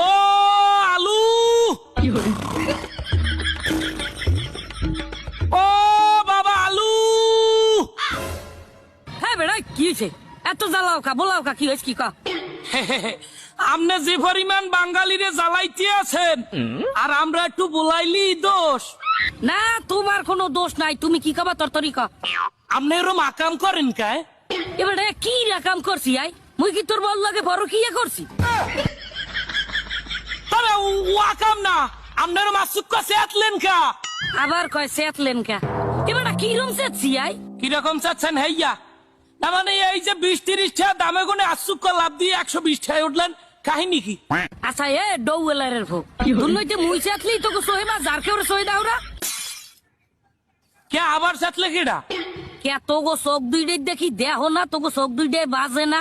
ও আলু ও বাবা আলু হ্যাঁ বেড়া কি হয়েছে? এত জ্বালাও কা বলাও কা কি হয়েছে কি কা? আপনি যে পরিমাণ বাঙালিরে জ্বালাইতে আছেন আর আমরা একটু বলাইলি দোষ। না তোমার কোনো দোষ নাই, তুমি কি খাবা তোর তরিকা? আপনি এরম আকাম করেন কায়? এবারে কি রাকাম করছি আই? মুই কি তোর বল লাগে বড় কি করছি? তবে ও আকাম না, আপনার মাসুক কাছে আতলেন কা? আবার কয় সেতলেন কা? এবারে কি রুম সেতছি আই? কিরকম চাচ্ছেন হেইয়া? না মানে এই যে 20-30 টাকা দামে গুনে আসুক লাভ দিয়ে 120 টাকায় উঠলেন, কাহিনী কি? আচ্ছা এ ডৌয়েলারের ভোগ দুর্নইতে মুই সেতলি তোকে সোহেমা যার কেউ সই দাওরা কে আবার চাতলে কেডা? কে তোগো চোখ দুইটাই দেখি দেহ না, তোগো চোখ দুইটাই বাজে না।